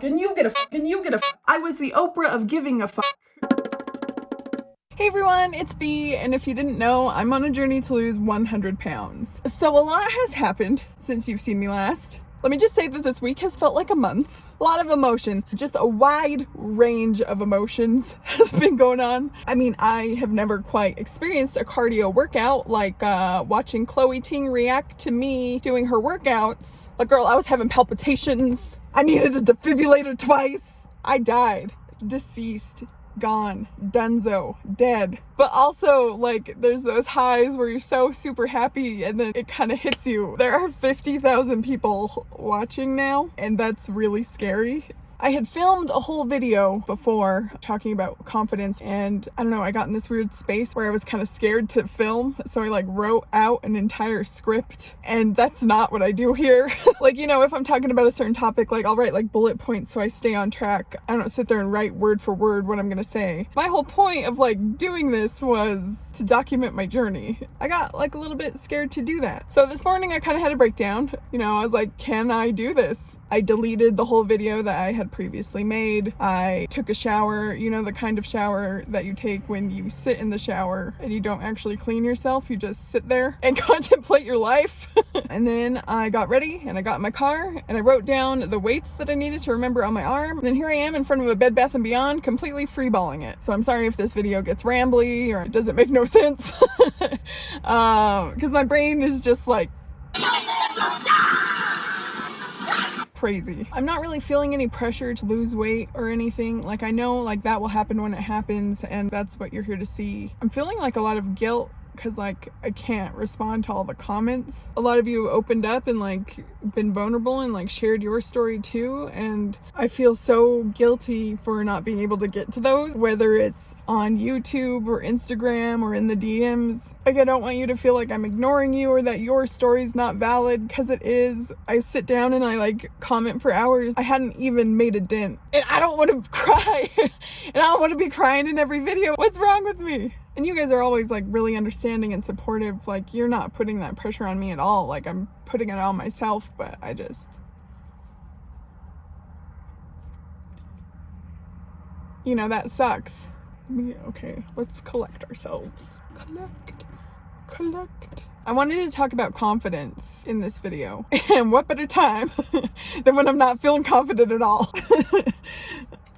and you get a fuck, and you get a fuck. I was the Oprah of giving a fuck. Hey everyone, it's B, and if you didn't know, I'm on a journey to lose 100 pounds. So a lot has happened since you've seen me last. Let me just say that this week has felt like a month. A lot of emotion, just a wide range of emotions has been going on. I mean, I have never quite experienced a cardio workout like watching Ting react to me doing her workouts. Like, girl, I was having palpitations. I needed a defibrillator twice. I died, deceased, gone, dunzo, dead. But also, like, there's those highs where you're so super happy and then it kind of hits you. There are 50,000 people watching now, and that's really scary. I had filmed a whole video before talking about confidence, and I don't know, I got in this weird space where I was kind of scared to film, so I like wrote out an entire script, and that's not what I do here. Like, you know, if I'm talking about a certain topic, like I'll write like bullet points so I stay on track. I don't sit there and write word for word what I'm gonna say. My whole point of like doing this was to document my journey. I got like a little bit scared to do that. So this morning I kind of had a breakdown. You know, I was like, can I do this? I deleted the whole video that I had previously made. I took a shower, you know, the kind of shower that you take when you sit in the shower and you don't actually clean yourself. You just sit there and contemplate your life. And then I got ready and I got in my car and I wrote down the weights that I needed to remember on my arm. And then here I am in front of a Bed Bath & Beyond, completely freeballing it. So I'm sorry if this video gets rambly or it doesn't make no sense. Because my brain is just like crazy. I'm not really feeling any pressure to lose weight or anything. Like, I know like that will happen when it happens, and that's what you're here to see. I'm feeling like a lot of guilt because like I can't respond to all the comments. A lot of you opened up and like been vulnerable and like shared your story too, and I feel so guilty for not being able to get to those, whether it's on YouTube or Instagram or in the DMs. Like, I don't want you to feel like I'm ignoring you or that your story's not valid, because it is. I sit down and I like comment for hours. I hadn't even made a dent, and I don't want to cry. And I don't want to be crying in every video. What's wrong with me? And you guys are always like really understanding and supportive. Like, you're not putting that pressure on me at all. Like, I'm putting it on myself, but I just, you know, that sucks. Okay, let's collect ourselves. Collect. I wanted to talk about confidence in this video. And what better time than when I'm not feeling confident at all.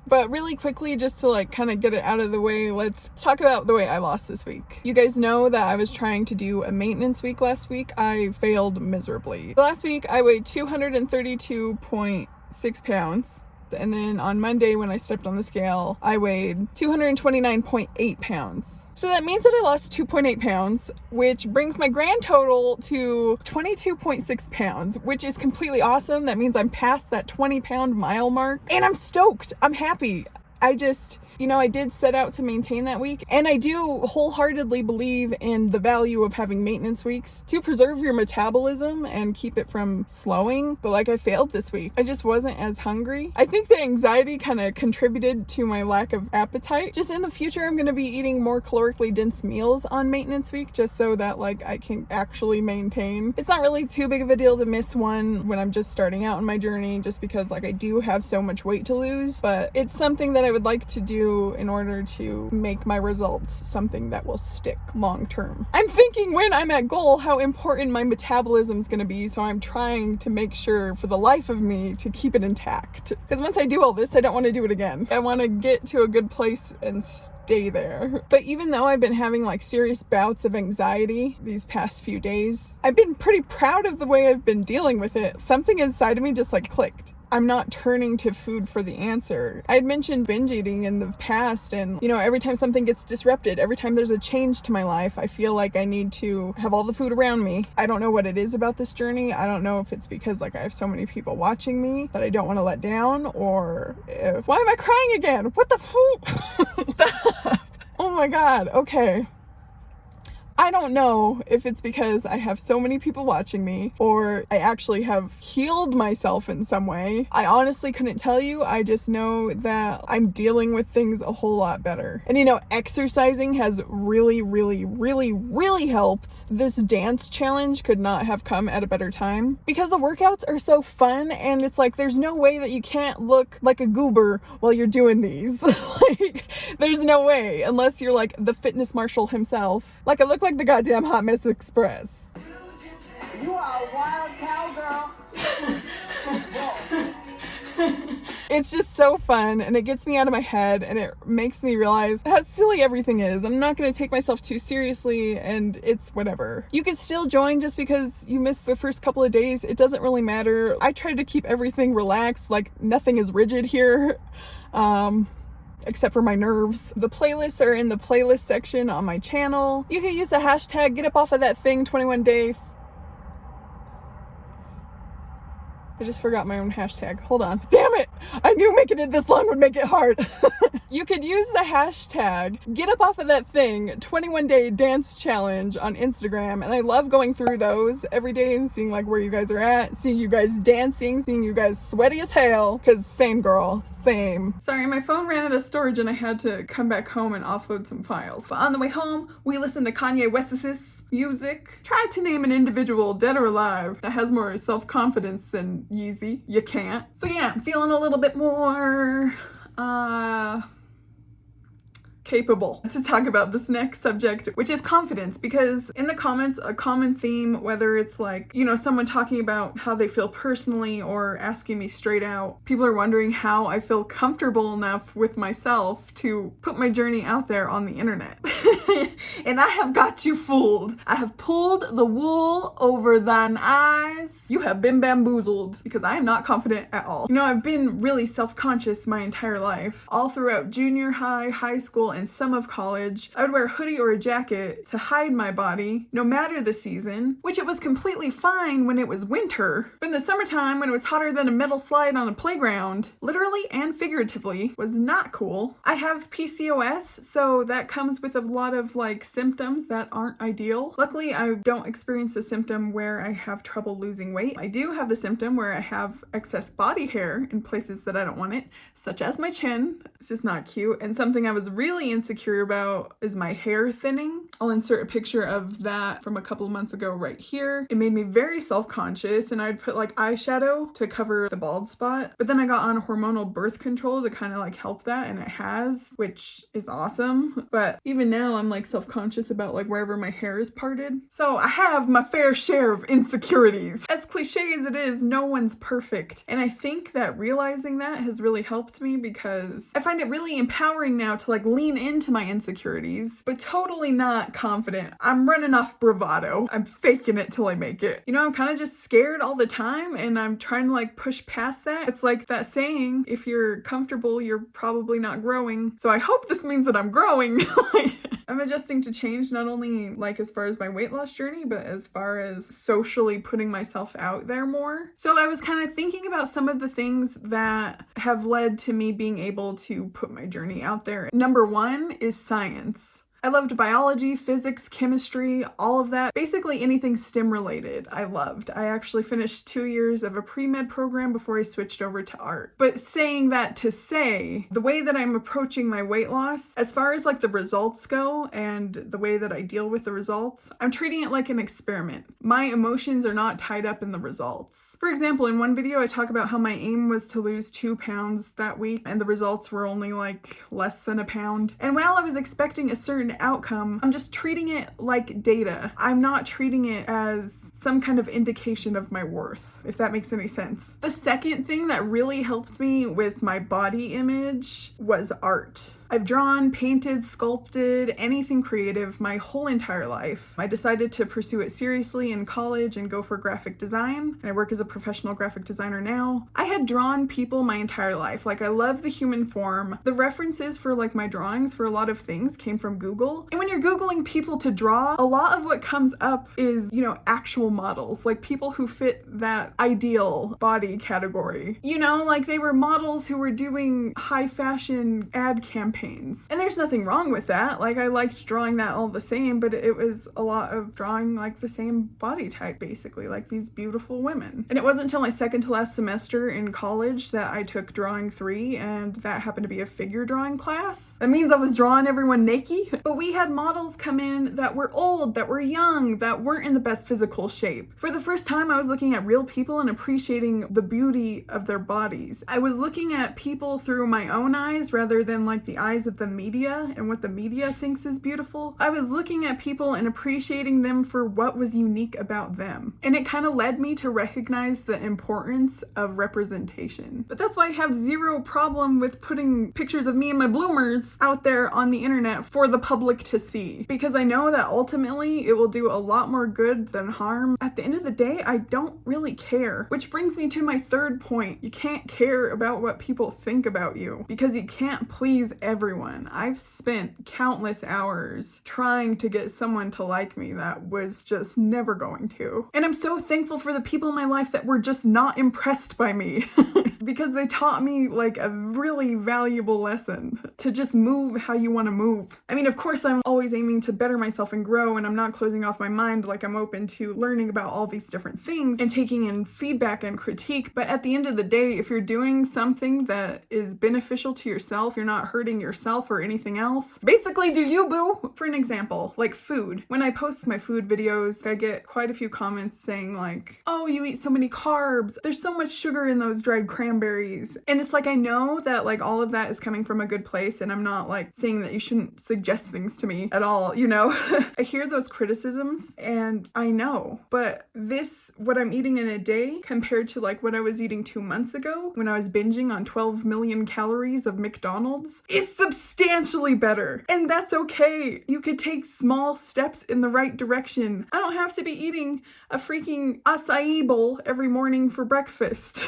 But really quickly, just to like kind of get it out of the way, let's talk about the weight I lost this week. You guys know that I was trying to do a maintenance week last week. I failed miserably. Last week I weighed 232.6 pounds. And then on Monday when I stepped on the scale, I weighed 229.8 pounds. So that means that I lost 2.8 pounds, which brings my grand total to 22.6 pounds, which is completely awesome. That means I'm past that 20-pound mile mark, and I'm stoked. I'm happy. I just, you know, I did set out to maintain that week, and I do wholeheartedly believe in the value of having maintenance weeks to preserve your metabolism and keep it from slowing. But like, I failed this week. I just wasn't as hungry. I think the anxiety kind of contributed to my lack of appetite. Just in the future, I'm going to be eating more calorically dense meals on maintenance week, just so that like I can actually maintain. It's not really too big of a deal to miss one when I'm just starting out in my journey, just because like I do have so much weight to lose, but it's something that I would like to do in order to make my results something that will stick long term. I'm thinking when I'm at goal how important my metabolism is going to be, so I'm trying to make sure for the life of me to keep it intact. Because once I do all this, I don't want to do it again. I want to get to a good place and stay there. But even though I've been having like serious bouts of anxiety these past few days, I've been pretty proud of the way I've been dealing with it. Something inside of me just like clicked. I'm not turning to food for the answer. I had mentioned binge eating in the past, and you know, every time something gets disrupted, every time there's a change to my life, I feel like I need to have all the food around me. I don't know what it is about this journey. I don't know if it's because like I have so many people watching me that I don't want to let down, or if, why am I crying again? What the fuck? Oh my God. Okay. I don't know if it's because I have so many people watching me or I actually have healed myself in some way. I honestly couldn't tell you. I just know that I'm dealing with things a whole lot better. And exercising has really, really, really, really helped. This dance challenge could not have come at a better time because the workouts are so fun, and it's like there's no way that you can't look like a goober while you're doing these. Like, there's no way, unless you're like the fitness marshal himself. Like, I look like the goddamn Hot Mess Express. You are a wild cowgirl. It's just so fun, and it gets me out of my head, and it makes me realize how silly everything is. I'm not going to take myself too seriously, and it's whatever. You can still join just because you missed the first couple of days. It doesn't really matter. I try to keep everything relaxed, like nothing is rigid here. Except for my nerves. The playlists are in the playlist section on my channel. You can use the hashtag get up off of that thing 21 day. I just forgot my own hashtag. Hold on. Damn it! I knew making it this long would make it hard. You could use the hashtag get up off of that thing 21 day dance challenge on Instagram, and I love going through those every day and seeing like where you guys are at, seeing you guys dancing, seeing you guys sweaty as hell, cause same girl, same. Sorry, my phone ran out of storage and I had to come back home and offload some files. But on the way home, we listened to Kanye West's music. Try to name an individual, dead or alive, that has more self-confidence than Yeezy. You can't. So yeah, I'm feeling a little bit more capable to talk about this next subject, which is confidence, because in the comments, a common theme, whether it's like, someone talking about how they feel personally or asking me straight out, people are wondering how I feel comfortable enough with myself to put my journey out there on the internet. And I have got you fooled. I have pulled the wool over thine eyes. You have been bamboozled, because I am not confident at all. I've been really self-conscious my entire life. All throughout junior high, high school, and some of college, I would wear a hoodie or a jacket to hide my body, no matter the season, which it was completely fine when it was winter. But in the summertime, when it was hotter than a metal slide on a playground, literally and figuratively, was not cool. I have PCOS, so that comes with a lot of symptoms that aren't ideal. Luckily, I don't experience the symptom where I have trouble losing weight. I do have the symptom where I have excess body hair in places that I don't want it, such as my chin. It's just not cute. And something I was really insecure about is my hair thinning. I'll insert a picture of that from a couple of months ago right here. It made me very self-conscious, and I'd put eyeshadow to cover the bald spot. But then I got on hormonal birth control to kind of help that, and it has, which is awesome. But even now I'm self-conscious about wherever my hair is parted. So I have my fair share of insecurities. As cliche as it is, no one's perfect. And I think that realizing that has really helped me, because I find it really empowering now to lean into my insecurities, but totally not confident. I'm running off bravado. I'm faking it till I make it. I'm kind of just scared all the time, and I'm trying to push past that. It's like that saying, if you're comfortable, you're probably not growing. So I hope this means that I'm growing. I'm adjusting to change, not only as far as my weight loss journey, but as far as socially putting myself out there more. So I was kind of thinking about some of the things that have led to me being able to put my journey out there. Number one is science. I loved biology, physics, chemistry, all of that. Basically anything STEM related, I loved. I actually finished 2 years of a pre-med program before I switched over to art. But saying that to say, the way that I'm approaching my weight loss, as far as the results go and the way that I deal with the results, I'm treating it like an experiment. My emotions are not tied up in the results. For example, in one video I talk about how my aim was to lose 2 pounds that week, and the results were only less than a pound. And while I was expecting a certain outcome, I'm just treating it like data. I'm not treating it as some kind of indication of my worth, if that makes any sense. The second thing that really helped me with my body image was art. I've drawn, painted, sculpted, anything creative my whole entire life. I decided to pursue it seriously in college and go for graphic design, and I work as a professional graphic designer now. I had drawn people my entire life. I love the human form. The references for my drawings for a lot of things came from Google. And when you're Googling people to draw, a lot of what comes up is, actual models, people who fit that ideal body category. They were models who were doing high fashion ad campaigns pains. And there's nothing wrong with that. Like, I liked drawing that all the same, but it was a lot of drawing like the same body type, basically, like these beautiful women. And it wasn't until my second to last semester in college that I took drawing 3, and that happened to be a figure drawing class. That means I was drawing everyone naked, but we had models come in that were old, that were young, that weren't in the best physical shape. For the first time, I was looking at real people and appreciating the beauty of their bodies. I was looking at people through my own eyes rather than like the eyes of the media and what the media thinks is beautiful. I was looking at people and appreciating them for what was unique about them. And it kind of led me to recognize the importance of representation. But that's why I have zero problem with putting pictures of me and my bloomers out there on the internet for the public to see, because I know that ultimately it will do a lot more good than harm. At the end of the day, I don't really care. Which brings me to my third point. You can't care about what people think about you because you can't please everyone. I've spent countless hours trying to get someone to like me that was just never going to. And I'm so thankful for the people in my life that were just not impressed by me because they taught me like a really valuable lesson to just move how you want to move. I mean, of course, I'm always aiming to better myself and grow, and I'm not closing off my mind. Like, I'm open to learning about all these different things and taking in feedback and critique. But at the end of the day, if you're doing something that is beneficial to yourself, you're not hurting yourself or anything else, basically do you, boo. For an example, like food. When I post my food videos, I get quite a few comments saying like, oh, you eat so many carbs. There's so much sugar in those dried cranberries. And it's like, I know that like all of that is coming from a good place, and I'm not like saying that you shouldn't suggest things to me at all, you know? I hear those criticisms and I know, but what I'm eating in a day compared to like what I was eating 2 months ago when I was binging on 12 million calories of McDonald's is substantially better. And that's okay. You could take small steps in the right direction. I don't have to be eating a freaking acai bowl every morning for breakfast.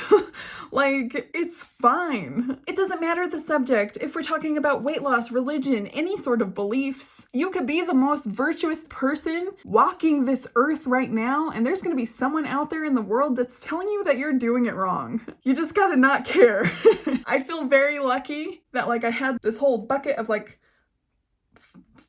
Like, it's fine. It doesn't matter the subject. If we're talking about weight loss, religion, any sort of beliefs, you could be the most virtuous person walking this earth right now, and there's gonna be someone out there in the world that's telling you that you're doing it wrong. You just gotta not care. I feel very lucky that like I had this whole bucket of like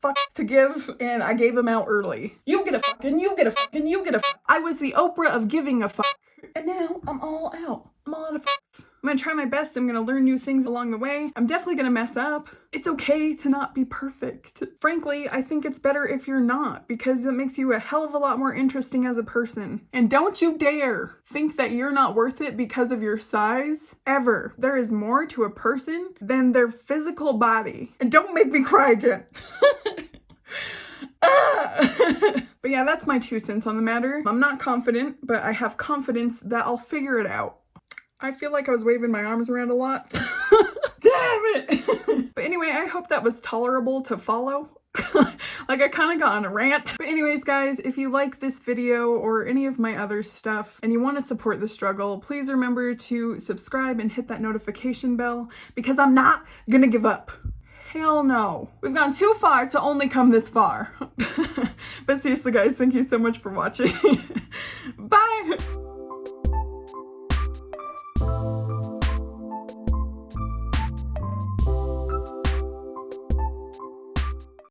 fucks to give, and I gave them out early. You get a fuck, and you get a fuck, and you get a fuck. I was the Oprah of giving a fuck, and now I'm all out. I'm all out of fucks. I'm gonna try my best. I'm gonna learn new things along the way. I'm definitely gonna mess up. It's okay to not be perfect. Frankly, I think it's better if you're not, because it makes you a hell of a lot more interesting as a person. And don't you dare think that you're not worth it because of your size, ever. There is more to a person than their physical body. And don't make me cry again. But yeah, that's my 2 cents on the matter. I'm not confident, but I have confidence that I'll figure it out. I feel like I was waving my arms around a lot. Damn it! But anyway, I hope that was tolerable to follow. Like, I kind of got on a rant. But anyways, guys, if you like this video or any of my other stuff and you want to support the struggle, please remember to subscribe and hit that notification bell, because I'm not gonna give up. Hell no. We've gone too far to only come this far. But seriously, guys, thank you so much for watching. Bye!